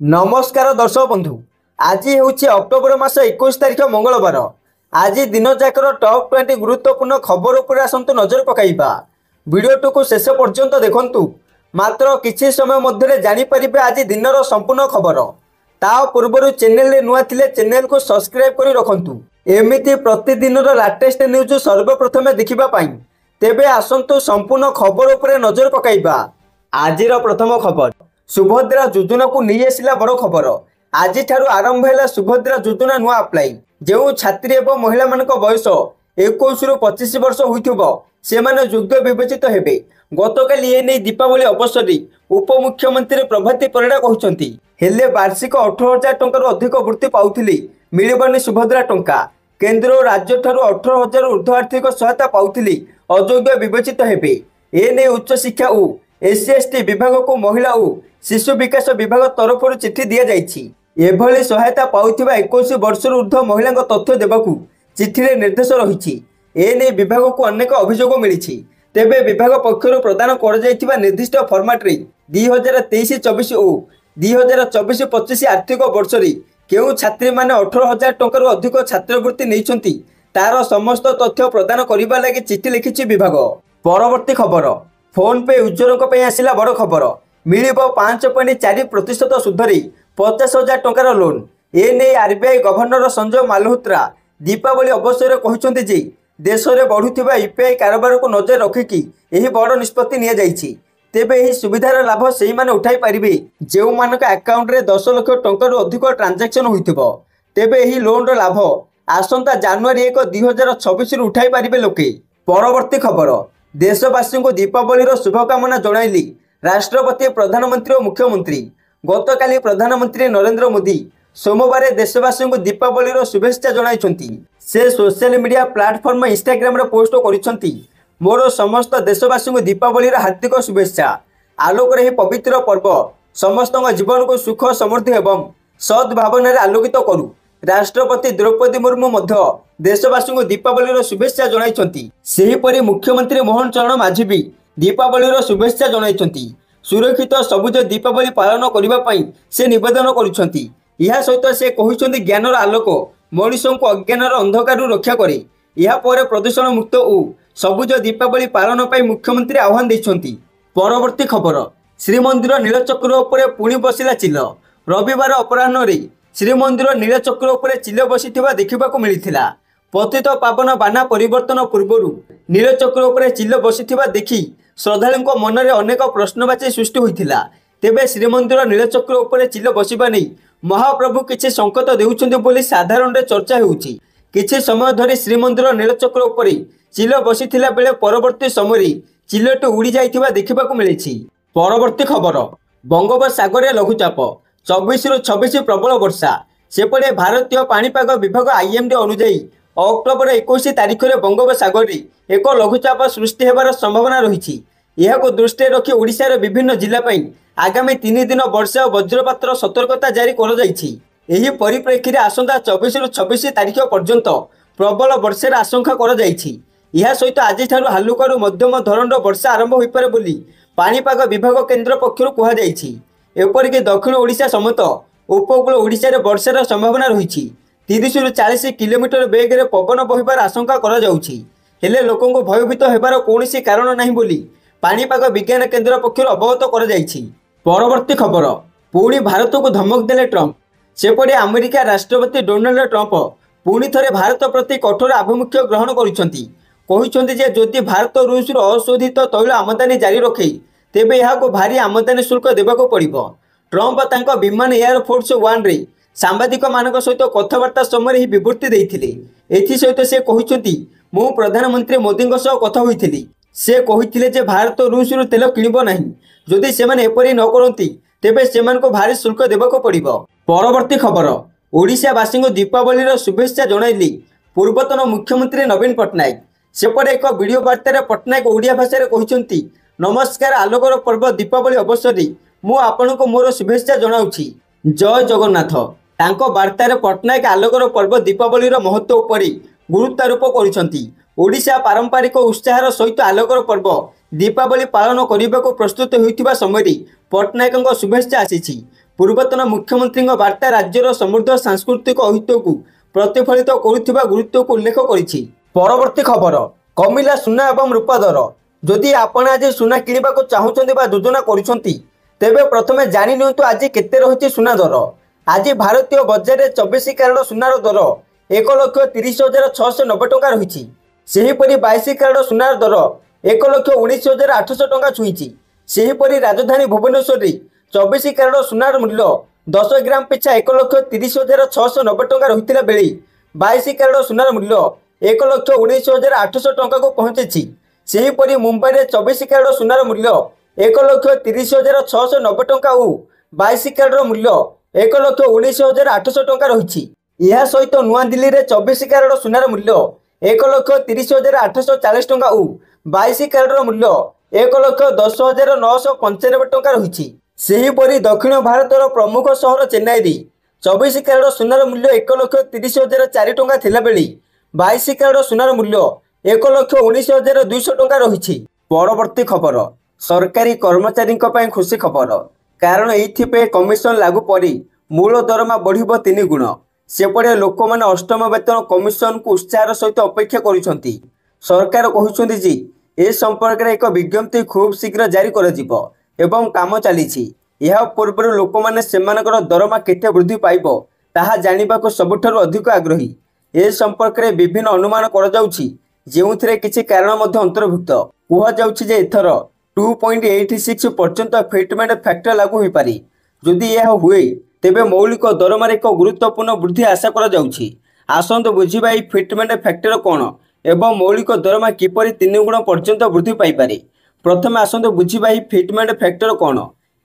नमस्कार दर्शक बंधु। आज हूँ अक्टोबर मास 21 तारिख मंगलवार। आज दिन जाकर टॉप 20 गुरुत्वपूर्ण खबर उपर आसतु नजर पकाइबा। वीडियो को शेष पर्यंत देखंतु। मात्र किछि समय मध्य जानीपारे आज दिनर संपूर्ण खबर। ता पूर्व चैनल रे नुआ थिले चैनल को सब्सक्राइब करी रखंतु। एमिति प्रतिदिन लाटेस्ट न्यूज सर्वप्रथमे देखिबा पाई। तेबे आसंतु संपूर्ण खबर उपर नजर पकाइबा। आजिर प्रथम खबर, सुभद्रा योजना को नहीं आसला बड़ खबर। आज आरंभ है सुभद्रा योजना नुआ अप्लाई। जो छात्री एवं महिला मान बयस 21 रु 25 वर्ष होइथिबो सेमाने योग्य विवेचित हेबे। गतकाली एने दीपावली अवसर उपमुख्यमंत्री प्रभाती परिडा कहउछंती हेले वार्षिक 18,000 टंकार अधिक वृत्ति पाउथिली मिलिबानी सुभद्रा टंका। केंद्र और राज्य ठारू 18,000 ऊर्ध्व आर्थिक सहायता पाउथिली अयोग्य विवेचित हेबे। एने उच्च शिक्षा और SC/ST विभाग को महिला और शिशु विकास विभाग तरफ चिठी दि जाइछि। एभली सहायता पाउथिबा 21 वर्ष ऊर्ध्व महिला तथ्य देबाकू चिठी रे निर्देश रहिछि। एने विभाग को अनेक अभियोग मिलिछि। तेबे विभाग पक्षरु प्रदान कर जाइथिबा निर्दिष्ट फॉर्मेट रे 2023-24 और 2024-25 आर्थिक वर्ष रे केउ छात्री माने 18,000 टंकार अधिक छात्रवृत्ति नैछंती तार समस्त तथ्य प्रदान करिबा लागि चिठी लिखिछि विभाग। परवर्ती खबर, फोन पे यूजर आसला बड़ खबर। मिल 5.4% सुधरी 50,000 टंकार लोन। एने RBI गवर्नर संजय मालहोत्रा दीपावली अवसर कहते जे देश में बढ़ुवा UPI कारोबार को नजर रखिकी यह बड़ निष्पत्ति निया जाइछि। तेबे यह सुविधार लाभ से माने उठाई पारिबे जो मानक अकाउंट रे 10 लाख टंकार अधिक ट्रांजैक्शन होइथिबो। तेबे यह लोन लाभ आसंता जनवरी 1, 2026 रु उठाई पारिबे लोके। परवर्ती खबर, देशवासी को दीपावली शुभकामना जणाइली राष्ट्रपति, प्रधानमंत्री और मुख्यमंत्री। गतकाली प्रधानमंत्री नरेंद्र मोदी सोमवार देशवासी को दीपावली शुभेच्छा जणाइछंती। से सोशल मीडिया प्लेटफॉर्म इंस्टाग्राम रे पोस्ट करिसंती, मोर समस्त देशवासी को दीपावली हार्दिक शुभेच्छा। आलोकर यह पवित्र पर्व समस्त जीवन को सुख समृद्धि एवं सद्भावना आलोकित करू। राष्ट्रपति द्रौपदी मुर्मू मध्य देशवासी को दीपावली शुभेच्छा जणाइछंती। सेहीपरि मुख्यमंत्री मोहन चरण माझी भी दीपावली शुभेच्छा जणाइछंती। सुरक्षित सबुज दीपावली पालन करने पई से निवेदन करुछंती। यह सहित से कहउछंती ज्ञानर आलोक मनुष्यों को अज्ञानर अंधकार रक्षा करे। यह पर प्रदूषण मुक्त और सबुज दीपावली पालन पई मुख्यमंत्री आह्वान दैछंती। परवर्ती खबर, श्रीमंदिर नीलचक्र उपरे पुणी बसिला चिल। रविवार अपराह्न रे श्रीमंदिर नीलचक्र उपरे चिल बसिथिबा देखिबाकू मिलिथिला। पतित पावन बाना परिवर्तन पूर्व नीलचक्र उपरे चिल बसिथिबा देखि श्रद्धालुओं मन में अनेक प्रश्नवाची सृष्टि होइथिला। तेबे श्रीमंदिर नीलचक्र उपरे चिल बसिबा नै महाप्रभु किछि संकेत देउछन्ति बोली साधारण रे चर्चा हेउछि। किछि समय धरि श्रीमंदिर नीलचक्र उपरे चिल बसिथिला बेले परवर्ती समय चिलटी उड़ी जाइथिबा देखिबाकू मिलिछि। परवर्ती खबर, बंगोपसागर रे लघुचाप 24 रु 26 प्रबल वर्षा। सेपटे भारतीय पाणीपाग विभाग IMD अनुଯାयी अक्टोबर 21 तारिख में बंगोपसागर रे एक लघुचाप सृष्टि होबार संभावना रही। यह दृष्टि रखी ओडिशार विभिन्न जिला पई आगामी 3 दिन वर्षा और वज्रपातर सतर्कता जारी कर जाइछि। एही परिप्रेक्षी रे आसंता 24 रु 26 तारिख पर्यंत प्रबल वर्षार आशंका कर जाइछि। यह सहित आज हालुकारू मध्यम धरणर वर्षा आरंभ हो पारे बोली पाणीपाग विभाग केन्द्र पक्षरु कहा जाइछि। एपरिक दक्षिण ओडिशा समेत उपकूल ओडिशा रे वर्षार संभावना रही। 30 रु 40 किलोमीटर बेग रे पवन बहिबार आशंका करा जाउछि। हेले लोकों को भयभीत हेबार कौनसी कारण नहीं बोली पाणीपाग विज्ञान केन्द्र पक्षर अवगत कर जाइछि। परवर्ती खबर, पुणी भारत को धमक देले ट्रंप। सेपटे अमेरिका राष्ट्रपति डोनाल्ड ट्रंप पुणी थरे भारत प्रति कठोर आभिमुख्य ग्रहण करिसंती। कहिसंती जे जदि भारत रूस अशोधित तैल आमदानी जारी रखे तेबे यहाको भारी आमदानी शुल्क देबाको पड़िबो। ट्रंप तांको विमान एयरफोर्स 1 रे सांबादिक मानक सहित कथबार्ता समय ही विवृत्ति देइथिले। एथि सहित से कहिसंती मु प्रधानमंत्री मोदी सह कथा होइथिली। से कहिथिले जे भारत रूस तेल किणिबो नाही। जदि सेमाने एपरि न करंती तेबे सेमान को भारी शुल्क देबाको पड़िबो। परवर्ती खबर, ओडिशावासी को दीपावली शुभेच्छा जणाइली पूर्वतन मुख्यमंत्री नवीन पट्टनायक। सेपटे एक वीडियो वार्ता पट्टनायक ओडिया भाषा कहते, नमस्कार, आलोकर पर्व दीपावली अवसर मु आपनको मोर शुभेच्छा जनाऊछि। जय जगन्नाथ। तांको वार्तार पट्टनायक आलोकर पर्व दीपावली महत्व उपर गुरुत्वारोप करिसंती। ओडिशा पारंपरिक उत्साहर सहित आलोकर पर्व दीपावली पालन करने को प्रस्तुत होइथिबा समय पट्टनायक शुभेच्छा आसीछि। ପୂର୍ବତନ ମୁଖ୍ୟମନ୍ତ୍ରୀଙ୍କ ବାର୍ତ୍ତା ରାଜ୍ୟର ସମୃଦ୍ଧ ସାଂସ୍କୃତିକ ଐତିହ୍ୟକୁ ପ୍ରତିଫଳିତ କରୁଥିବା ଗୁରୁତ୍ୱକୁ ଉଲ୍ଲେଖ କରିଛି। ପରବର୍ତ୍ତୀ ଖବର, କମିଲା ସୁନା ଏବଂ ରୂପା ଦର। ଯଦି ଆପଣ ଆଜି ସୁନା କିଣିବାକୁ ଚାହୁଁଛନ୍ତି ବା ଯୋଜନା କରୁଛନ୍ତି, ତେବେ ପ୍ରଥମେ ଜାଣି ନିଅନ୍ତୁ ଆଜି କେତେ ରହିଛି ସୁନା ଦର। ଆଜି ଭାରତୀୟ ବଜାରରେ 24 କ୍ୟାରେଟ୍ ସୁନାର ଦର 1,30,690 ଟଙ୍କା ରହିଛି। ସେହିପରି 22 କ୍ୟାରେଟ୍ ସୁନାର ଦର 1,19,800 ଟଙ୍କା ଛୁଇଁଛି। ସେହିପରି ରାଜଧାନୀ ଭୁବନେଶ୍ୱରରେ 24 କ୍ୟାରେଟ୍ ସୁନାର ମୂଲ୍ୟ 10 ଗ୍ରାମ ପିଛା 1,30,690 ଟଙ୍କା ରହିଥିଲା ବେଳେ 22 କ୍ୟାରେଟ୍ ସୁନାର ମୂଲ୍ୟ 1,19,800 ଟଙ୍କାକୁ ପହଞ୍ଚିଛି। ସେହିପରି ମୁମ୍ବାଇରେ 24 କ୍ୟାରେଟ୍ ସୁନାର ମୂଲ୍ୟ 1,30,690 ଟଙ୍କା ଓ 22 କ୍ୟାରେଟ୍ର ମୂଲ୍ୟ 1,19,800 ଟଙ୍କା ରହିଛି। ଏହା ସହିତ ନୂଆଦିଲ୍ଲୀରେ 24 କ୍ୟାରେଟ୍ ସୁନାର ମୂଲ୍ୟ 1,30,840 ଟଙ୍କା ଓ 22 କ୍ୟାରେଟ୍ର ମୂଲ୍ୟ 1,10,995 ଟଙ୍କା ରହିଛି। ସେହିପରି ଦକ୍ଷିଣ ଭାରତର ପ୍ରମୁଖ ସହର ଚେନ୍ନାଇରେ 24 କ୍ୟାରେଟ୍ ସୁନାର ମୂଲ୍ୟ 1,30,004 ଟଙ୍କା ଥିଲାବେଳେ 22 କ୍ୟାରେଟ୍ ସୁନାର ମୂଲ୍ୟ 1,19,200 ଟଙ୍କା ରହିଛି। ପରବର୍ତ୍ତୀ ଖବର, ସରକାରୀ କର୍ମଚାରୀଙ୍କ ପାଇଁ ଖୁସି ଖବର, କାରଣ ଏଥିପାଇଁ କମିଶନ ଲାଗୁ ପରେ ମୂଳ ଦରମା ବଢ଼ିବ 3 ଗୁଣ। ସେପଟେ ଲୋକମାନେ ଅଷ୍ଟମ ବେତନ କମିଶନକୁ ଉତ୍ସାହର ସହିତ ଅପେକ୍ଷା କରୁଛନ୍ତି। ସରକାର କହୁଛନ୍ତି ଯେ ଏ ସମ୍ପର୍କରେ ଏକ ବିଜ୍ଞପ୍ତି ଖୁବ୍ ଶୀଘ୍ର ଜାରି କରାଯିବ ଏବଂ କାମ ଚାଲିଛି। ଏହା ପୂର୍ବରୁ ଲୋକମାନେ ସେମାନଙ୍କର ଦରମା କେତେ ବୃଦ୍ଧି ପାଇବ ତାହା ଜାଣିବାକୁ ସବୁଠାରୁ ଅଧିକ ଆଗ୍ରହୀ। ଏ ସମ୍ପର୍କରେ ବିଭିନ୍ନ ଅନୁମାନ କରାଯାଉଛି, ଯେଉଁଥିରେ କିଛି କାରଣ ମଧ୍ୟ ଅନ୍ତର୍ଭୁକ୍ତ। କୁହାଯାଉଛି ଯେ ଏଥର 2.86 ପର୍ଯ୍ୟନ୍ତ ଫିଟମେଣ୍ଟ ଫ୍ୟାକ୍ଟର ଲାଗୁ ହୋଇପାରେ। ଯଦି ଏହା ହୁଏ, ତେବେ ମୌଳିକ ଦରମାରେ ଏକ ଗୁରୁତ୍ୱପୂର୍ଣ୍ଣ ବୃଦ୍ଧି ଆଶା କରାଯାଉଛି। ଆସନ୍ତୁ ବୁଝିବା ଏହି ଫିଟମେଣ୍ଟ ଫ୍ୟାକ୍ଟର କ'ଣ ଏବଂ ମୌଳିକ ଦରମା କିପରି 3 ଗୁଣ ପର୍ଯ୍ୟନ୍ତ ବୃଦ୍ଧି ପାଇପାରେ। ପ୍ରଥମେ ଆସନ୍ତୁ ବୁଝିବା ଏହି ଫିଟମେଣ୍ଟ ଫ୍ୟାକ୍ଟର କ'ଣ।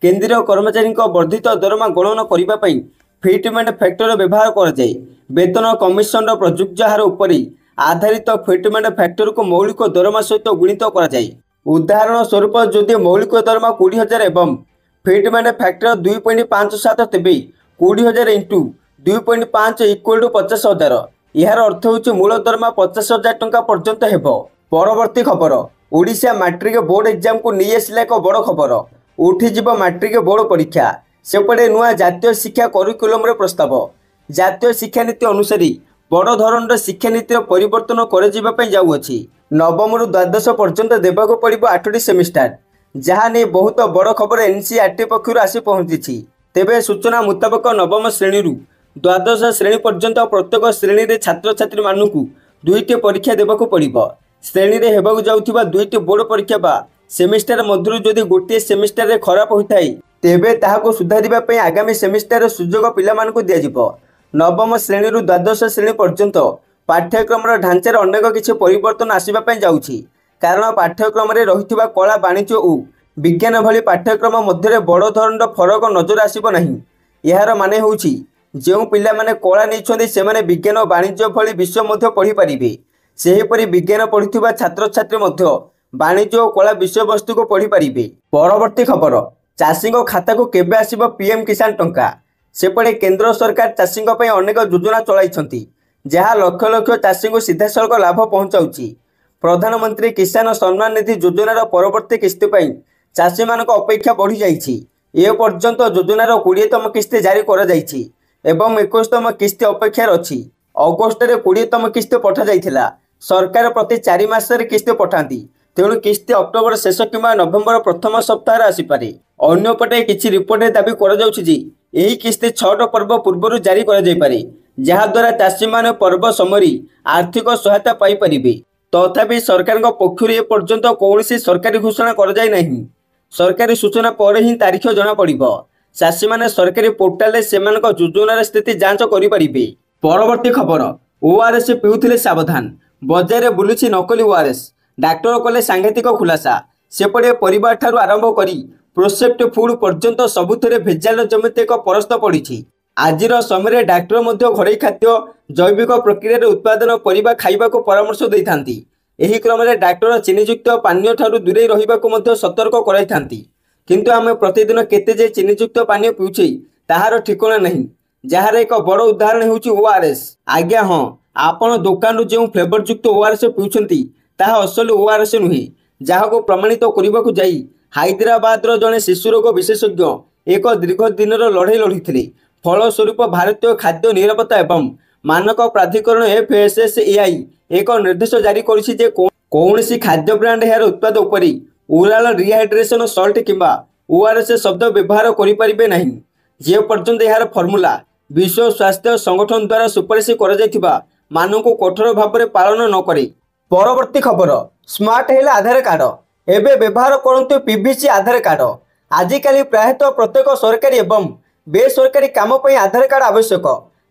କେନ୍ଦ୍ରୀୟ କର୍ମଚାରୀଙ୍କ ବର୍ଦ୍ଧିତ ଦରମା ଗଣନା କରିବା ପାଇଁ ଫିଟମେଣ୍ଟ ଫ୍ୟାକ୍ଟର ବ୍ୟବହାର କରାଯାଏ। ବେତନ କମିଶନର ପ୍ରଯୁଜ୍ୟ ହାର ଉପରେ ଆଧାରିତ ଫିଟମେଣ୍ଟ ଫ୍ୟାକ୍ଟରକୁ ମୌଳିକ ଦରମା ସହିତ ଗୁଣିତ କରାଯାଏ। ଉଦାହରଣ ସ୍ୱରୂପ, ଯଦି ମୌଳିକ ଦରମା 20,000 ଏବଂ ଫିଟମେଣ୍ଟ ଫ୍ୟାକ୍ଟର 2.57, ତେବେ 20,000 × 2.5 = 50,000। ଏହାର ଅର୍ଥ ହେଉଛି ମୂଳ ଦରମା 50,000 ଟଙ୍କା ପର୍ଯ୍ୟନ୍ତ ହେବ। ପରବର୍ତ୍ତୀ ଖବର, ଓଡ଼ିଶା ମାଟ୍ରିକ ବୋର୍ଡ ଏକ୍ଜାମକୁ ନେଇ ଆସିଲା ଏକ ବଡ଼ ଖବର। ଉଠିଯିବ ମାଟ୍ରିକ ବୋର୍ଡ ପରୀକ୍ଷା। ସେପଟେ ନୂଆ ଜାତୀୟ ଶିକ୍ଷା କରିକୁଲମର ପ୍ରସ୍ତାବ। ଜାତୀୟ ଶିକ୍ଷାନୀତି ଅନୁସାରେ ବଡ଼ ଧରଣର ଶିକ୍ଷାନୀତିର ପରିବର୍ତ୍ତନ କରାଯିବା ପାଇଁ ଯାଉଅଛି। ନବମରୁ ଦ୍ୱାଦଶ ପର୍ଯ୍ୟନ୍ତ ଦେବାକୁ ପଡ଼ିବ 8ଟି ସେମିଷ୍ଟାର, ଯାହା ନେଇ ବହୁତ ବଡ଼ ଖବର NCERT ପକ୍ଷରୁ ଆସି ପହଞ୍ଚିଛି। ତେବେ ସୂଚନା ମୁତାବକ ନବମ ଶ୍ରେଣୀରୁ ଦ୍ୱାଦଶ ଶ୍ରେଣୀ ପର୍ଯ୍ୟନ୍ତ ପ୍ରତ୍ୟେକ ଶ୍ରେଣୀରେ ଛାତ୍ରଛାତ୍ରୀମାନଙ୍କୁ 2ଟି ପରୀକ୍ଷା ଦେବାକୁ ପଡ଼ିବ। ଶ୍ରେଣୀରେ ହେବାକୁ ଯାଉଥିବା 2ଟି ବୋର୍ଡ ପରୀକ୍ଷା ବା ସେମିଷ୍ଟାର ମଧ୍ୟରୁ ଯଦି ଗୋଟିଏ ସେମିଷ୍ଟାରରେ ଖରାପ ହୋଇଥାଏ, ତେବେ ତାହାକୁ ସୁଧାରିବା ପାଇଁ ଆଗାମୀ ସେମିଷ୍ଟାରର ସୁଯୋଗ ପିଲାମାନଙ୍କୁ ଦିଆଯିବ। ନବମ ଶ୍ରେଣୀରୁ ଦ୍ୱାଦଶ ଶ୍ରେଣୀ ପର୍ଯ୍ୟନ୍ତ ପାଠ୍ୟକ୍ରମର ଢାଞ୍ଚାରେ ଅନେକ କିଛି ପରିବର୍ତ୍ତନ ଆସିବା ପାଇଁ ଯାଉଛି। କାରଣ ପାଠ୍ୟକ୍ରମରେ ରହିଥିବା କଳା, ବାଣିଜ୍ୟ ଓ ବିଜ୍ଞାନ ଭଳି ପାଠ୍ୟକ୍ରମ ମଧ୍ୟରେ ବଡ଼ ଧରଣର ଫରକ ନଜର ଆସିବ ନାହିଁ। ଏହାର ମାନେ ହେଉଛି, ଯେଉଁ ପିଲାମାନେ କଳା ନେଇଛନ୍ତି ସେମାନେ ବିଜ୍ଞାନ ଓ ବାଣିଜ୍ୟ ଭଳି ବିଷୟ ମଧ୍ୟ ପଢ଼ିପାରିବେ। ସେହିପରି ବିଜ୍ଞାନ ପଢ଼ୁଥିବା ଛାତ୍ରଛାତ୍ରୀ ମଧ୍ୟ ବାଣିଜ୍ୟ ଓ କଳା ବିଷୟବସ୍ତୁକୁ ପଢ଼ିପାରିବେ। ପରବର୍ତ୍ତୀ ଖବର, ଚାଷୀଙ୍କ ଖାତାକୁ କେବେ ଆସିବ PM କିଷାନ ଟଙ୍କା। ସେପଟେ କେନ୍ଦ୍ର ସରକାର ଚାଷୀଙ୍କ ପାଇଁ ଅନେକ ଯୋଜନା ଚଳାଇଛନ୍ତି, ଯାହା ଲକ୍ଷ ଲକ୍ଷ ଚାଷୀଙ୍କୁ ସିଧାସଳଖ ଲାଭ ପହଞ୍ଚାଉଛି। ପ୍ରଧାନମନ୍ତ୍ରୀ କିଷାନ ସମ୍ମାନ ନିଧି ଯୋଜନାର ପରବର୍ତ୍ତୀ କିସ୍ତି ପାଇଁ ଚାଷୀମାନଙ୍କ ଅପେକ୍ଷା ବଢ଼ିଯାଇଛି। ଏ ପର୍ଯ୍ୟନ୍ତ ଯୋଜନାର 20ତମ କିସ୍ତି ଜାରି କରାଯାଇଛି ଏବଂ 21ତମ କିସ୍ତି ଅପେକ୍ଷାରେ ଅଛି। ଅଗଷ୍ଟରେ 20ତମ କିସ୍ତି ପଠାଯାଇଥିଲା। ସରକାର ପ୍ରତି 4 ମାସରେ କିସ୍ତି ପଠାନ୍ତି, ତେଣୁ କିସ୍ତି ଅକ୍ଟୋବର ଶେଷ କିମ୍ବା ନଭେମ୍ବର ପ୍ରଥମ ସପ୍ତାହରେ ଆସିପାରେ। ଅନ୍ୟପଟେ କିଛି ରିପୋର୍ଟରେ ଦାବି କରାଯାଉଛି ଯେ ଏହି କିସ୍ତି 6ଟି ପର୍ବ ପୂର୍ବରୁ ଜାରି କରାଯାଇପାରେ, ଯାହାଦ୍ୱାରା ଚାଷୀମାନେ ପର୍ବ ସମୟରେ ଆର୍ଥିକ ସହାୟତା ପାଇପାରିବେ। ତଥାପି ସରକାରଙ୍କ ପକ୍ଷରୁ ଏ ପର୍ଯ୍ୟନ୍ତ କୌଣସି ସରକାରୀ ଘୋଷଣା କରାଯାଇ ନାହିଁ। ସରକାରୀ ସୂଚନା ପରେ ହିଁ ତାରିଖ ଜଣାପଡ଼ିବ। ଚାଷୀମାନେ ସରକାରୀ ପୋର୍ଟାଲରେ ସେମାନଙ୍କ ଯୋଜନାର ସ୍ଥିତି ଯାଞ୍ଚ କରିପାରିବେ। ପରବର୍ତ୍ତୀ ଖବର, ORS ପିଉଥିଲେ ସାବଧାନ, ବଜାରରେ ବୁଲୁଛି ନକଲି ORS। ଡାକ୍ତର କଲେ ସାଂଘାତିକ ଖୁଲାସା। ସେପଟେ ପରିବାରଠାରୁ ଆରମ୍ଭ କରି ପ୍ରୋସେସ୍ଡ ଫୁଡ୍ ପର୍ଯ୍ୟନ୍ତ ସବୁଥିରେ ଭେଜାଲର ଯେମିତି ଏକ ପରସ୍ତ ପଡ଼ିଛି। ଆଜିର ସମୟରେ ଡାକ୍ତର ମଧ୍ୟ ଘରୋଇ ଖାଦ୍ୟ, ଜୈବିକ ପ୍ରକ୍ରିୟାରେ ଉତ୍ପାଦନ ପରିବା ଖାଇବାକୁ ପରାମର୍ଶ ଦେଇଥାନ୍ତି। ଏହି କ୍ରମରେ ଡାକ୍ତର ଚିନିଯୁକ୍ତ ପାନୀୟ ଠାରୁ ଦୂରେଇ ରହିବାକୁ ମଧ୍ୟ ସତର୍କ କରାଇଥାନ୍ତି। କିନ୍ତୁ ଆମେ ପ୍ରତିଦିନ କେତେ ଯେ ଚିନିଯୁକ୍ତ ପାନୀୟ ପିଉଛେ ତାହାର ଠିକଣା ନାହିଁ, ଯାହାର ଏକ ବଡ଼ ଉଦାହରଣ ହେଉଛି ORS। ଆଜ୍ଞା ହଁ, ଆପଣ ଦୋକାନରୁ ଯେଉଁ ଫ୍ଲେଭରଯୁକ୍ତ ORS ପିଉଛନ୍ତି ତାହା ଅସଲି ORS ନୁହେଁ, ଯାହାକୁ ପ୍ରମାଣିତ କରିବାକୁ ଯାଇ ହାଇଦ୍ରାବାଦର ଜଣେ ଶିଶୁ ରୋଗ ବିଶେଷଜ୍ଞ ଏକ ଦୀର୍ଘ ଦିନର ଲଢ଼େଇ ଲଢ଼ିଥିଲେ। ଫଳସ୍ୱରୂପ ଭାରତୀୟ ଖାଦ୍ୟ ନିରାପତ୍ତା ଏବଂ ମାନକ ପ୍ରାଧିକରଣ FSSAI ଏକ ନିର୍ଦ୍ଦେଶ ଜାରି କରିଛି ଯେ କୌଣସି ଖାଦ୍ୟ ବ୍ରାଣ୍ଡ ଏହାର ଉତ୍ପାଦ ଉପରେ ଓରାଲ ରିହାଇଡ୍ରେସନ ସଲ୍ଟ କିମ୍ବା ORS ଶବ୍ଦ ବ୍ୟବହାର କରିପାରିବେ ନାହିଁ ଯେ ପର୍ଯ୍ୟନ୍ତ ଏହାର ଫର୍ମୁଲା ବିଶ୍ୱ ସ୍ୱାସ୍ଥ୍ୟ ସଂଗଠନ ଦ୍ୱାରା ସୁପାରିଶ କରାଯାଇଥିବା ମାନଙ୍କୁ କଠୋର ଭାବରେ ପାଳନ ନ କରେ। ପରବର୍ତ୍ତୀ ଖବର, ସ୍ମାର୍ଟ ହେଲେ ଆଧାର କାର୍ଡ। ଏବେ ବ୍ୟବହାର କରନ୍ତୁ PVC ଆଧାର କାର୍ଡ। ଆଜିକାଲି ପ୍ରାୟତଃ ପ୍ରତ୍ୟେକ ସରକାରୀ ଏବଂ ବେସରକାରୀ କାମ ପାଇଁ ଆଧାର କାର୍ଡ ଆବଶ୍ୟକ।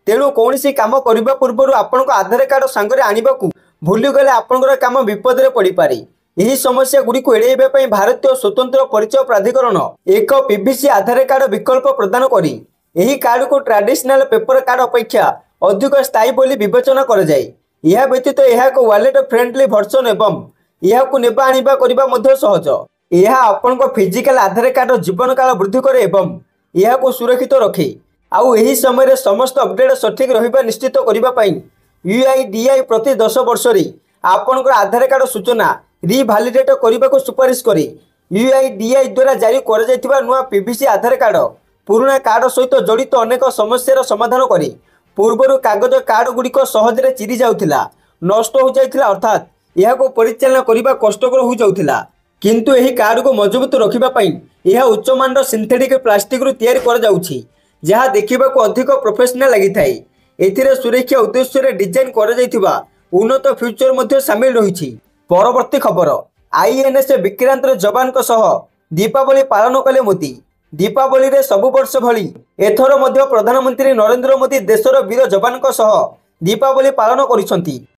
ତେଣୁ କୌଣସି କାମ କରିବା ପୂର୍ବରୁ ଆପଣଙ୍କ ଆଧାର କାର୍ଡ ସାଙ୍ଗରେ ଆଣିବାକୁ ଭୁଲିଗଲେ ଆପଣଙ୍କର କାମ ବିପଦରେ ପଡ଼ିପାରେ। ଏହି ସମସ୍ୟା ଗୁଡ଼ିକୁ ଏଡ଼ାଇବା ପାଇଁ ଭାରତୀୟ ସ୍ୱତନ୍ତ୍ର ପରିଚୟ ପ୍ରାଧିକରଣ ଏକ PVC ଆଧାର କାର୍ଡ ବିକଳ୍ପ ପ୍ରଦାନ କରି ଏହି କାର୍ଡକୁ ଟ୍ରାଡିସନାଲ ପେପର କାର୍ଡ ଅପେକ୍ଷା ଅଧିକ ସ୍ଥାୟୀ ବୋଲି ବିବେଚନା କରାଯାଏ। ଏହା ବ୍ୟତୀତ ଏହା ଏକ ୱାଲେଟ ଫ୍ରେଣ୍ଡଲି ଭର୍ସନ ଏବଂ ଏହାକୁ ନେବା ଆଣିବା କରିବା ମଧ୍ୟ ସହଜ। ଏହା ଆପଣଙ୍କ ଫିଜିକାଲ ଆଧାର କାର୍ଡର ଜୀବନକାଳ ବୃଦ୍ଧି କରେ ଏବଂ ଏହାକୁ ସୁରକ୍ଷିତ ରଖେ। ଆଉ ଏହି ସମୟରେ ସମସ୍ତ ଅପଡେଟ୍ ସଠିକ ରହିବା ନିଶ୍ଚିତ କରିବା ପାଇଁ UIDAI ପ୍ରତି 10 ବର୍ଷରେ ଆପଣଙ୍କର ଆଧାର କାର୍ଡ ସୂଚନା ରିଭାଲିଡେଟ କରିବାକୁ ସୁପାରିଶ କରେ। UIDAI ଦ୍ୱାରା ଜାରି କରାଯାଇଥିବା ନୂଆ PVC ଆଧାର କାର୍ଡ ପୁରୁଣା କାର୍ଡ ସହିତ ଜଡ଼ିତ ଅନେକ ସମସ୍ୟାର ସମାଧାନ କରେ। ପୂର୍ବରୁ କାଗଜ କାର୍ଡ ଗୁଡ଼ିକ ସହଜରେ ଚିରି ଯାଉଥିଲା, ନଷ୍ଟ ହୋଇଯାଇଥିଲା ଅର୍ଥାତ୍ ଏହାକୁ ପରିଚାଳନା କରିବା କଷ୍ଟକର ହୋଇଯାଉଥିଲା। କିନ୍ତୁ ଏହି କାର୍ଡକୁ ମଜବୁତ ରଖିବା ପାଇଁ ଏହା ଉଚ୍ଚମାନର ସିନ୍ଥେଟିକ୍ ପ୍ଲାଷ୍ଟିକରୁ ତିଆରି କରାଯାଉଛି, ଯାହା ଦେଖିବାକୁ ଅଧିକ ପ୍ରୋଫେସନାଲ ଲାଗିଥାଏ। ଏଥିରେ ସୁରକ୍ଷା ଉଦ୍ଦେଶ୍ୟରେ ଡିଜାଇନ କରାଯାଇଥିବା ଉନ୍ନତ ଫିଚର ମଧ୍ୟ ସାମିଲ ରହିଛି। ପରବର୍ତ୍ତୀ ଖବର, INS ବିକ୍ରାନ୍ତର ଯବାନଙ୍କ ସହ ଦୀପାବଳି ପାଳନ କଲେ ମୋଦି। ଦୀପାବଳିରେ ସବୁ ବର୍ଷ ଭଳି ଏଥର ମଧ୍ୟ ପ୍ରଧାନମନ୍ତ୍ରୀ ନରେନ୍ଦ୍ର ମୋଦି ଦେଶର ବୀର ଯବାନଙ୍କ ସହ ଦୀପାବଳି ପାଳନ କରିଛନ୍ତି।